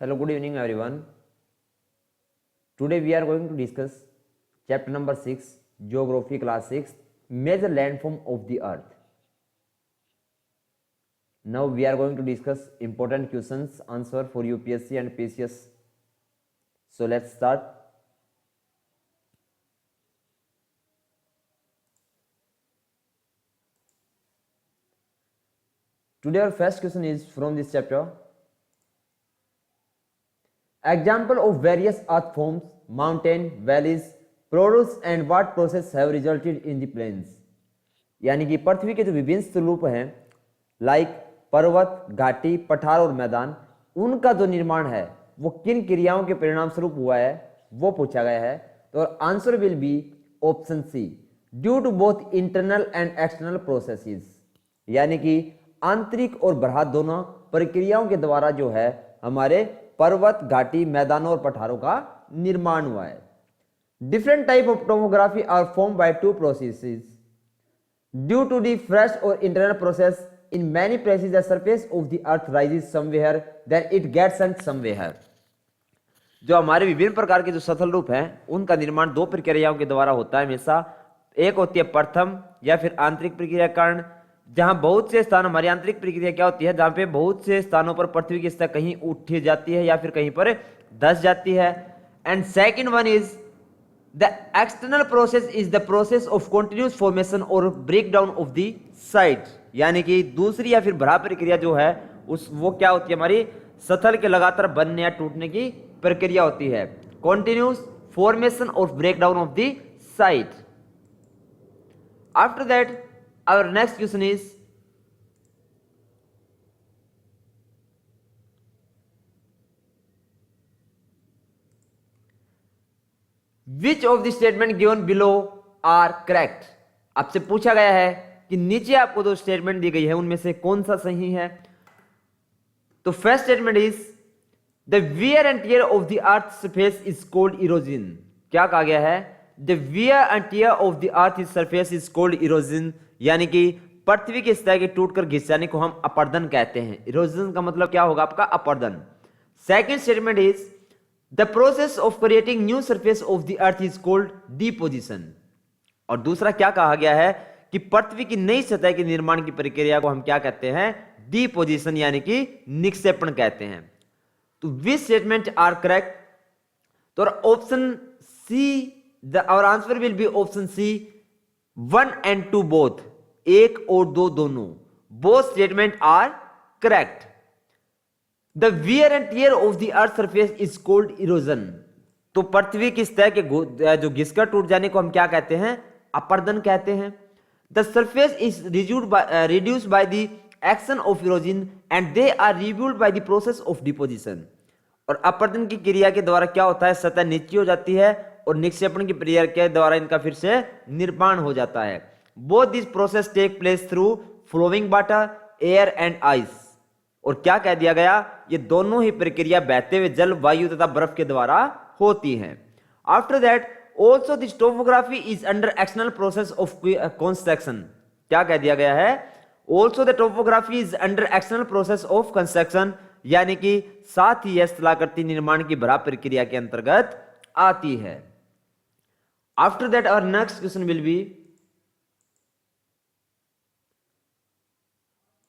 Hello, good evening, everyone. Today we are going to discuss chapter number 6, Geography, class 6, Major landform of the Earth. Now we are going to discuss important questions answer for UPSC and PCS. So let's start. Today our first question is from this chapter. Example of various earth forms, mountain, valleys, produce and what process have resulted in the plains. यानी कि पृथ्वी के जो विभिन्न स्वरूप हैं like पर्वत, घाटी, पठार और मैदान, उनका जो निर्माण है वो किन क्रियाओं के परिणाम स्वरूप हुआ है वो पूछा गया है. तो answer will be option C, due to both internal and external processes. यानी कि आंतरिक और बाह्य दोनों प्रक्रियाओं के द्वारा जो है हमारे पर्वत, घाटी, मैदानों और पठारों का निर्माण हुआ है. Different type of topography are form by two processes due to the fresh और internal process. In many places the surface of the earth rises somewhere then it gets sent somewhere. जो हमारे विभिन्न प्रकार के जो सतल रूप हैं उनका निर्माण दो प्रक्रियाओं के द्वारा होता है हमेशा. एक होती है प्रथम या फिर आंतरिक प्रक्रिया कारण, जहां बहुत से स्थान हमारी आंतरिक प्रक्रिया क्या होती है जहां पे बहुत से स्थानों पर पृथ्वी की सतह कहीं उठ जाती है या फिर कहीं पर धंस जाती है. And second one is the external process is the process of continuous formation और break down of the site. यानी कि दूसरी या फिर भ्रा प्रक्रिया जो है वो क्या होती है हमारी सतल के लगातार बनने या टूटने की प्रक्रिया होती है. कंटिन्यूअस फॉर्मेशन और break down of the site. After that our next question is which of the statement given below are correct. आपसे पूछा गया है कि नीचे आपको दो स्टेटमेंट दी गई है उनमें से कौन सा सही है. तो first statement is the wear and tear of the earth surface is called erosion. क्या कहा गया है? The wear and tear of the earth surface is called erosion. यानी कि पृथ्वी की सतह के टूटकर घिस जाने को हम अपरदन कहते हैं. इरोजन का मतलब क्या होगा आपका? अपरदन. Second statement is the process of creating new surface of the earth is called deposition. और दूसरा क्या कहा गया है कि पृथ्वी की नई सतह के निर्माण की प्रक्रिया को हम क्या कहते हैं? डिपोजिशन यानी कि निक्षेपण कहते हैं. तो विच स्टेटमेंट आर करेक्ट? तो ऑप्शन सी, और answer will be option C, 1 and 2 both. एक और दो दोनों. Both statement are correct. The wear and tear of the earth surface is called erosion. तो पृथ्वी की सतह के जो घिसकर टूट जाने को हम क्या कहते हैं? अपरदन कहते हैं. The surface is reduced by the action of erosion and they are rebuilt by the process of deposition. और अपरदन की क्रिया के द्वारा क्या होता है? सतह नीची हो जाती है और निक्षेपण की प्रक्रिया के द्वारा इनका फिर से निर्माण हो जाता है. Both this process take place through flowing water, air and ice. और क्या कह दिया गया? ये दोनों ही प्रक्रिया बहते हुए जल, वायु तथा बर्फ के द्वारा होती हैं. After that also this topography is under external process of construction. क्या कह दिया गया है? Also the topography is under external process of construction. यानी कि साथ ही यह स्थलाकृति निर्माण की भ्रा प्रक्रिया के अंतर्गत आती है. After that, our next question will be,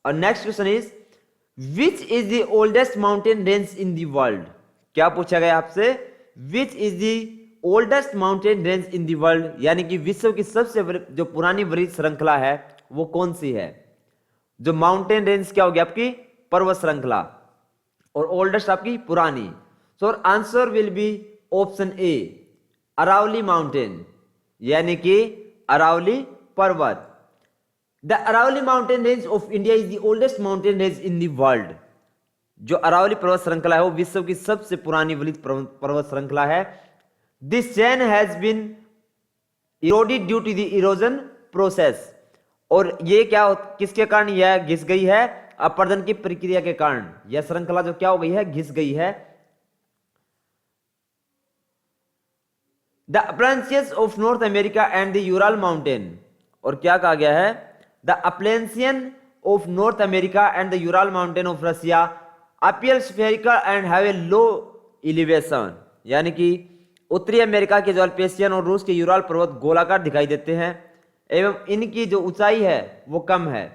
our next question is, which is the oldest mountain range in the world? क्या पूछा गया आपसे? Which is the oldest mountain range in the world? यानी कि विश्व की सबसे जो पुरानी वृक्ष श्रृंखला है वो कौन सी है? जो माउंटेन रेंज क्या होगी आपकी? पर्वत श्रृंखला. और ओल्डेस्ट आपकी पुरानी. So answer will be option A, Aravalli mountain. यानी कि अरावली पर्वत. The Aravalli mountain range of India is the oldest mountain range in the world. जो अरावली पर्वत श्रृंखला है वो विश्व की सबसे पुरानी वृक्ष पर्वत श्रृंखला है. This chain has been eroded due to the erosion process. और ये क्या किसके कारण यह घिस गई है? अपरदन की प्रक्रिया के कारण यह श्रृंखला जो क्या हो गई है? घिस गई है. The Appalachians of North America and the Ural Mountain. और क्या कहा गया है? The Appalachian of North America and the Ural Mountain of Russia appear spherical and have a low elevation, यानी कि उत्तरी अमेरिका के जो अल्पेशियन और रूस के यूराल पर्वत गोलाकार दिखाई देते हैं एवं इनकी जो ऊंचाई है वो कम है।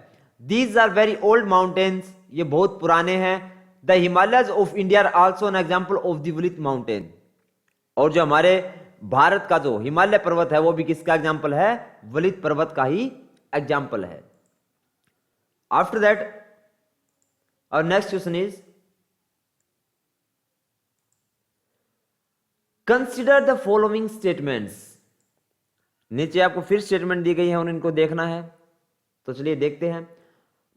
These are very old mountains, ये बहुत पुराने हैं। The Himalayas of India are also an example of the वलित माउंटेन, और जो हमारे भारत का जो हिमालय पर्वत है वो भी किसका एग्जाम्पल है? वलित पर्वत का ही एग्जाम्पल है। After that our next question is consider the following statements. नीचे आपको फिर स्टेटमेंट दी गई है और इनको देखना है, तो चलिए देखते हैं।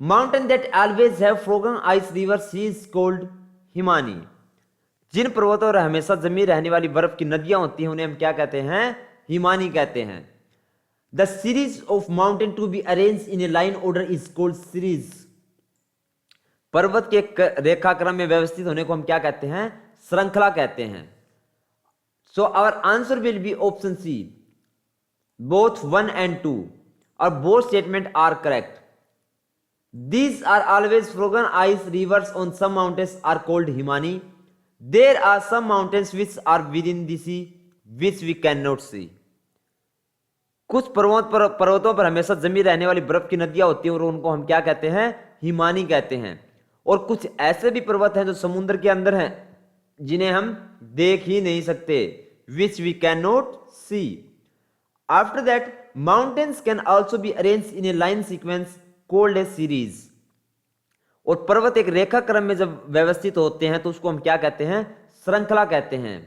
Mountain that always have frozen ice river sea is called हिमानी। जिन पर्वतों और हमेशा जमी रहने वाली बर्फ की नदियां होती हैं उन्हें हम क्या कहते हैं? हिमानी कहते हैं। The series of mountain to be arrange in a line order is called series. पर्वत के रेखाक्रम में व्यवस्थित होने को हम क्या कहते हैं? श्रृंखला कहते हैं। So our answer will be option C, both 1 and 2, और both statement are correct. These are always frozen ice rivers on some mountains are called Himani. There are some mountains which are within the sea which we cannot see. कुछ पर्वतों पर हमेशा जमी रहने वाली बर्फ की नदियां होती हैं और उनको हम क्या कहते हैं? हिमानी कहते हैं। और कुछ ऐसे भी पर्वत हैं जो समुद्र के अंदर हैं जिन्हें हम देख ही नहीं सकते, which we cannot see. After that, mountains can also be arranged in a line sequence called a series. और पर्वत एक रेखा क्रम में जब व्यवस्थित होते हैं तो उसको हम क्या कहते हैं? श्रृंखला कहते हैं।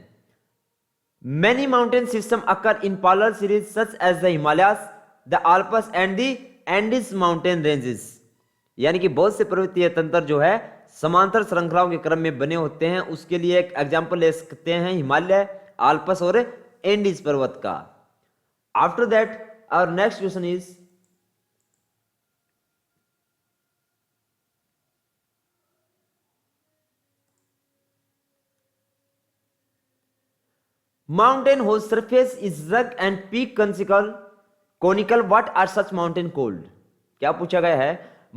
Many mountain systems occur in parallel series such as the Himalayas, the Alps and the Andes mountain ranges. यानी कि बहुत से पर्वतीय तंत्र जो है समांतर श्रृंखलाओं के क्रम में बने होते हैं। उसके लिए एक एग्जाम्पल ले सकते हैं हिमालय, आल्पस और एंडीज पर्वत का। After that our next question is mountain whose surface is rugged and peak conical, what are such mountain called? क्या पूछा गया है?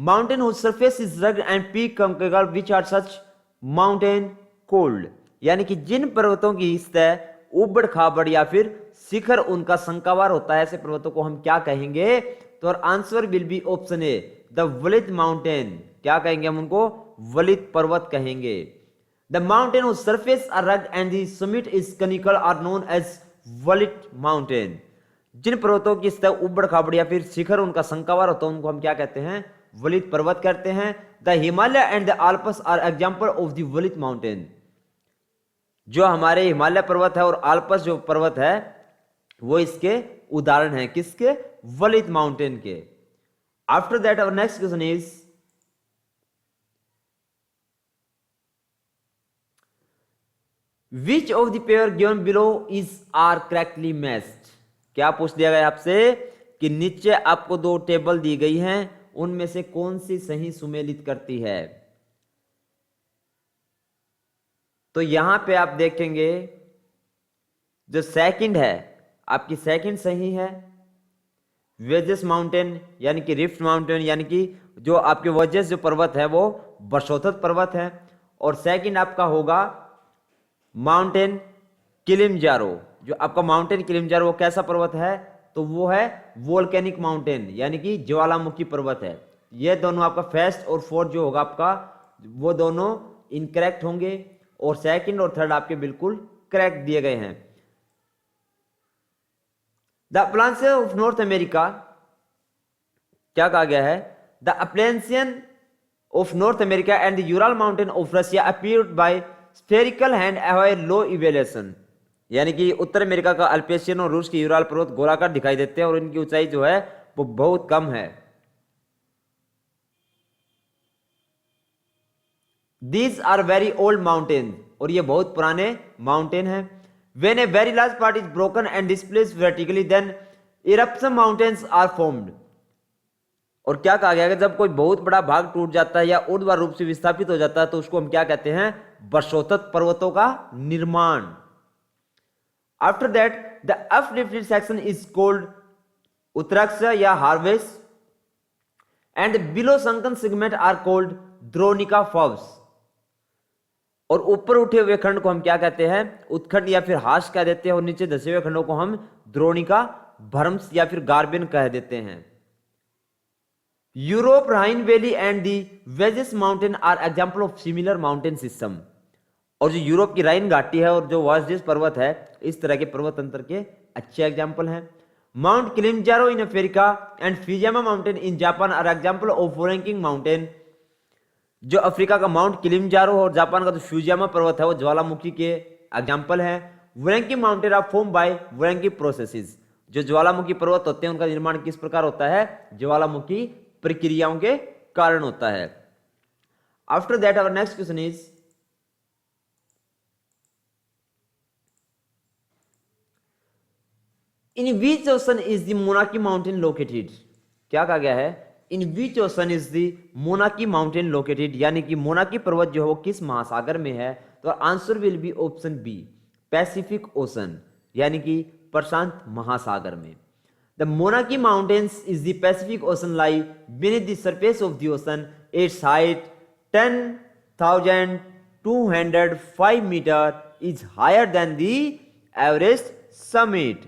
mountain whose surface is rugged and peak conical, which are such mountain called? यानी कि जिन पर्वतों की सतह उबड़ खाबड़ या फिर शिखर उनका शंकावार होता है, ऐसे पर्वतों को हम क्या कहेंगे? तो answer will be option A, the वलित माउंटेन। क्या कहेंगे हम उनको? वलित पर्वत कहेंगे। The mountain whose surface are rugged and the summit is conical are known as वलित mountain. जिन पर्वतों की सतह उबड़ खाबड़ या फिर शिखर उनका शंकावार होता है उनको हम क्या कहते हैं? वलित पर्वत कहते हैं। The Himalaya and the Alps are example of the वलित mountain. जो हमारे हिमालय पर्वत है और आल्पस जो पर्वत है वो इसके उदाहरण हैं। किसके? वलित माउंटेन के। After that our next question is Which of the pair given below is are correctly matched? क्या पूछ दिया गया आपसे कि नीचे आपको दो टेबल दी गई हैं, उनमें से कौन सी सही सुमेलित करती है? तो यहां पे आप देखेंगे जो सेकंड है आपकी सेकंड सही है। वेजेस माउंटेन यानी कि रिफ्ट माउंटेन यानी कि जो आपके वजेस जो पर्वत है वो वर्षोत्तर पर्वत है। और सेकंड आपका होगा माउंटेन किलिमंजारो। जो आपका माउंटेन किलिमंजारो वो कैसा पर्वत है? तो वो है वोल्केनिक माउंटेन यानी कि ज्वालामुखी पर्वत है। ये दोनों आपका फर्स्ट और फोर्थ जो होगा आपका वो दोनों इनकरेक्ट होंगे और सेकंड और थर्ड आपके बिल्कुल करेक्ट दिए गए हैं। The Appalachian of North America, क्या कहा गया है? The Appalachian of North America and the Ural mountain of Russia appeared by spherical hand have low evaluation. यानी कि उत्तर अमेरिका का अल्पेशियन और रूस के यूराल पर्वत गोलाकार दिखाई देते हैं और इनकी ऊंचाई जो है वो बहुत कम है। These are very old mountains, और ये बहुत पुराने माउंटेन हैं। When a very large part is broken and displaced vertically, then eruption mountains are formed. और क्या कहा गया है? जब कोई बहुत बड़ा भाग टूट जाता है या ऊर्ध्वाधर रूप से विस्थापित हो जाता है तो उसको हम क्या कहते हैं? वर्षोत्तर पर्वतों का निर्माण। After that the uplifted section is called उत्तराक्ष या हार्वेस and below sunken segment are called द्रोणिका फॉब्स। और ऊपर उठे हुए खंड को हम क्या कहते हैं, उत्खंड या फिर हाश कह देते हैं, और नीचे धसे हुए खंडों को हम द्रोणिका, भ्रम्स या फिर गार्बिन कह देते हैं। Europe, Rhine valley and the Vosges mountain are example of similar mountain system. और जो यूरोप की राइन घाटी है और जो वाजडिस पर्वत है, इस तरह के पर्वत तंत्र के अच्छे एग्जाम्पल हैं। Mount Kilimanjaro in Africa and Fujiyama mountain in Japan are example of ranking mountain. जो अफ्रीका का माउंट किलिमंजारो और जापान का जो फ्यूजियामा पर्वत है वो ज्वालामुखी के एग्जाम्पल है। Banking mountain are form by banking processes. जो ज्वालामुखी पर्वत होते हैं उनका निर्माण किस प्रकार होता है, ज्वालामुखी प्रक्रियाओं के कारण होता है। After that our next question is, in which ocean is the Mauna Kea mountain located. क्या कहा गया है, in which ocean is the Mauna Kea mountain located, यानी कि मोनाकी पर्वत जो है वो किस महासागर में है। तो answer will be option B, Pacific Ocean, यानी कि प्रशांत महासागर में। The Mauna Kea mountains is the Pacific Ocean lie beneath the surface of the ocean. Its height 10,205 metre is higher than the Everest summit.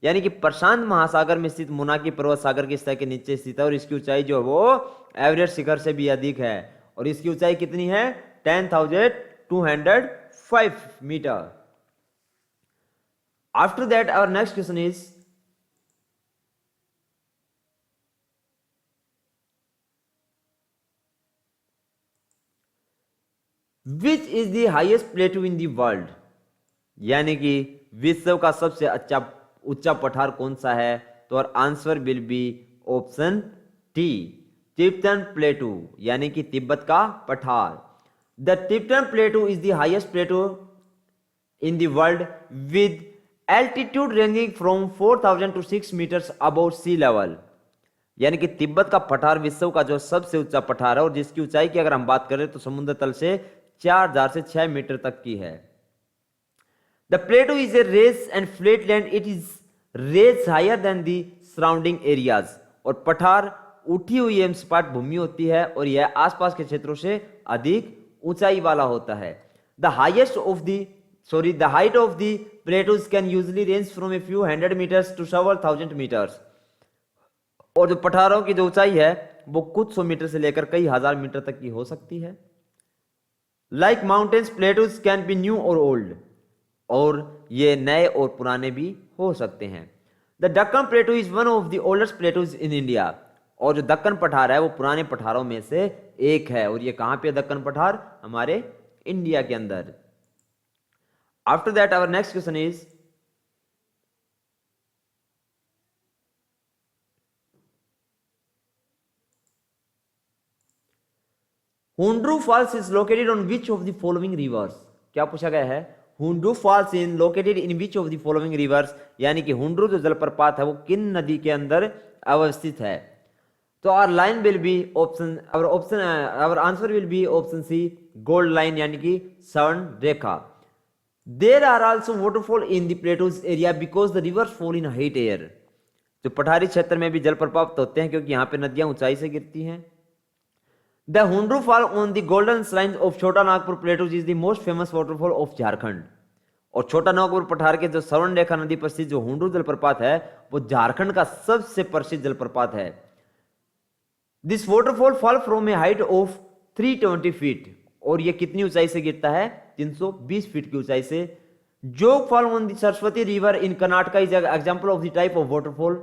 यानी कि प्रशांत महासागर में स्थित मोनाकी पर्वत सागर के सतह के नीचे स्थित है और इसकी ऊंचाई जो है वो एवरेस्ट शिखर से भी अधिक है। और इसकी ऊंचाई कितनी है, 10,205 metre. After that our next question is, which is the highest plateau in the world. यानी कि विश्व का सबसे ऊंचा पठार कौन सा है। तो और answer will be option T, Tibetan plateau, यानी कि तिब्बत का पठार। The Tibetan plateau is the highest plateau in the world with altitude ranging from 4,000 to 6 metres above sea level. यानी कि तिब्बत का पठार विश्व का जो सबसे ऊंचा पठार है और जिसकी ऊंचाई की अगर हम बात करें तो समुद्र तल से 4,000 से 6 मीटर तक की है। The plateau is a raised and flat land. It is raised higher than the surrounding areas. और पठार उठी हुई एवं सपाट भूमि होती है और यह आसपास के क्षेत्रों से अधिक ऊंचाई वाला होता है। The height of the plateaus can usually range from a few hundred meters to several thousand meters. और जो पठारों की जो ऊंचाई है वो कुछ सौ मीटर से लेकर कई हजार मीटर तक की हो सकती है। Like mountains, plateaus can be new or old. और ये नए और पुराने भी हो सकते हैं। The Deccan प्लेटू is one of the oldest plateaus in India. और जो दक्कन पठार है वो पुराने पठारों में से एक है। और ये कहां पे दक्कन पठार, हमारे इंडिया के अंदर। After that our next question is, Hundru falls is located on which of the following rivers. क्या पूछा गया है, Hundru falls in located in which of the following rivers, यानी कि हुंड्रू जो जलप्रपात है वो किन नदी के अंदर अवस्थित है। तो our line will be our answer will be option C, gold line, यानी कि स्वर्ण रेखा। There are also waterfall in the plateaus area because the rivers fall in height air. जो पठारी क्षेत्र में भी जलप्रपात होते हैं क्योंकि यहां पे नदियां ऊंचाई से गिरती हैं। The Hundru fall on the golden shrine of Chota Nagpur plateaus is the most famous waterfall of Jharkhand. और छोटा नागपुर पठार के जो स्वर्ण रेखा नदी पर स्थित जो हुंड्रू जलप्रपात है वो झारखंड का सबसे प्रसिद्ध जलप्रपात है। This waterfall fall from A height of 320 feet. और ये कितनी ऊंचाई से गिरता है, 320 फीट की ऊंचाई से। जोग fall on the Saraswati river in Karnataka is example of the type of waterfall.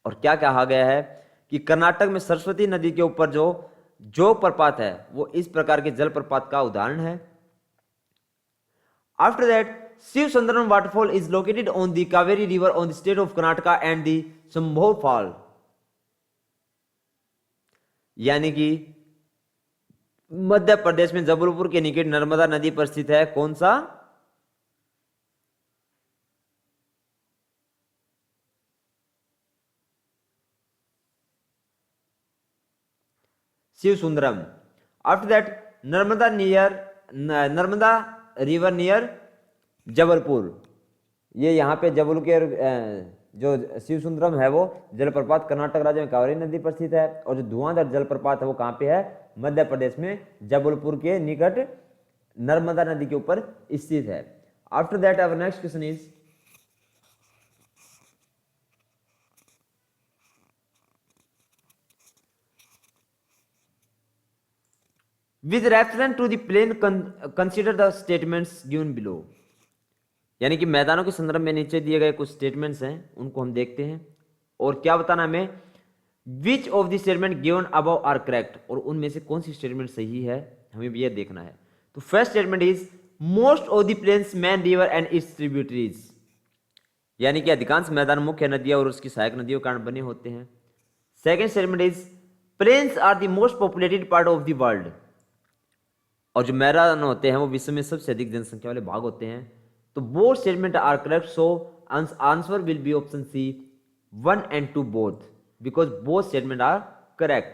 और क्या कहा गया है कि कर्नाटक में सरस्वती नदी के ऊपर जो जोग प्रपात है वो इस प्रकार के जलप्रपात का उदाहरण है। After that Shiv Sundaram waterfall is located on the Kaveri river on the state of Karnataka and the Shambho fall. यानी कि मध्य प्रदेश में जबलपुर के निकट नर्मदा नदी पर स्थित है। कौन सा, Shiv Sundaram. After that Narmada river near Jabalpur. ये यहां पे जबलपुर के जो शिव सुंदरम है वो जलप्रपात कर्नाटक राज्य में कावेरी नदी पर स्थित है। और जो धुआंधार जलप्रपात है वो कहां पे है, मध्य प्रदेश में जबलपुर के निकट नर्मदा नदी के ऊपर स्थित है। After that our next question is with reference to the plain consider the statements given below. यानी कि मैदानों के संदर्भ में नीचे दिए गए कुछ स्टेटमेंट्स हैं, उनको हम देखते हैं और क्या बताना हमें, which of the statement given above are correct, और उनमें से कौन सी स्टेटमेंट सही है हमें भी यह देखना है। तो first statement is most of the plains man river and its tributaries, यानी कि अधिकांश मैदान मुख्य नदियां और उसकी सहायक नदियों के कारण बने होते हैं। Second statement is plains are the most populated part of the world, और जो मैदान होते हैं वो विश्व में सबसे अधिक जनसंख्या वाले भाग होते हैं। तो both statement are correct, so answer will be option C 1 and 2 both, because both statement are correct.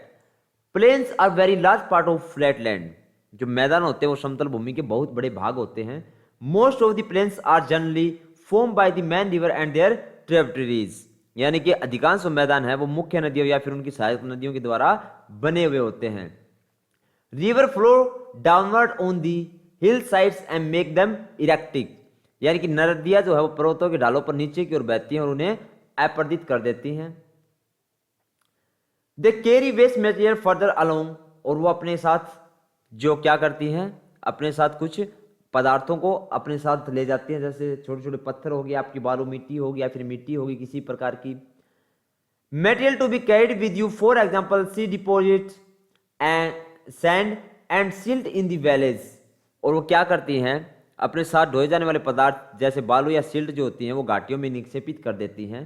Plains are very large part of flat land. जो मैदान होते हैं वो समतल भूमि के बहुत बड़े भाग होते हैं। Most of the plains are generally formed by the main river and their tributaries, यानी कि अधिकांश मैदान है वो मुख्य नदियों या फिर उनकी सहायक नदियों के द्वारा बने हुए होते हैं। River flow downward on the hillsides and make them erratic, यानी कि नदियां जो है वो पर्वतों के ढालों पर नीचे की ओर बहती हैं और उन्हें अपर्दित कर देती हैं। They carry waste material further along, और वो अपने साथ जो क्या करती हैं, अपने साथ कुछ पदार्थों को अपने साथ ले जाती हैं, जैसे छोटे छोटे पत्थर हो गए, आपकी बालू मिट्टी होगी या फिर मिट्टी होगी किसी प्रकार की। Material to be carried with you, for example sea deposit and sand and silt in the valleys, और वो क्या करती हैं, अपने साथ ढोए जाने वाले पदार्थ जैसे बालू या सिल्ट जो होती हैं वो घाटियों में निक्षेपित कर देती हैं।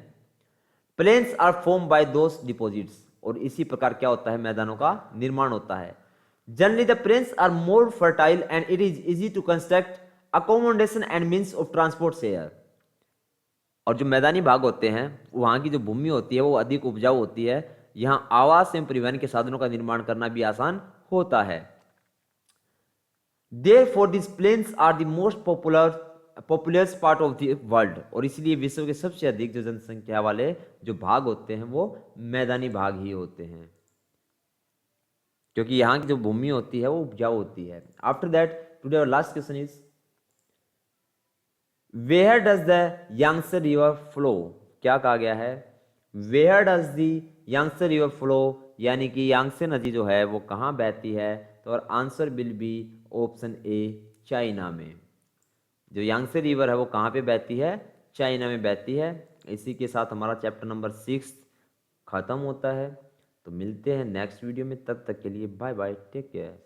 Plains are form by those deposits, और इसी प्रकार क्या होता है, मैदानों का निर्माण होता है। Generally the plains are more fertile and it is easy to construct accommodation and means of transport share, और जो मैदानी भाग होते हैं वहां की जो भूमि होती है वो अधिक उपजाऊ होती है, यहाँ आवास एवं परिवहन के साधनों का निर्माण करना भी आसान होता है। Therefore, these plains are the most populous part of the world, और इसलिए विश्व के सबसे अधिक जो जनसंख्या वाले जो भाग होते हैं वो मैदानी भाग ही होते हैं, क्योंकि यहाँ की जो भूमि होती है वो उपजाऊ होती है। After that today our last question is where does the Yangtze river flow, क्या कहा गया है, where does the Yangtze river flow, यानी कि यांगत्से नदी जो है वो कहाँ बहती है, तो और answer will be option A China में। जो यांगत्से रिवर है वो कहाँ पे बहती है, चाइना में बहती है। इसी के साथ हमारा चैप्टर नंबर 6 खत्म होता है। तो मिलते हैं नेक्स्ट वीडियो में, तब तक के लिए बाय बाय, टेक केयर।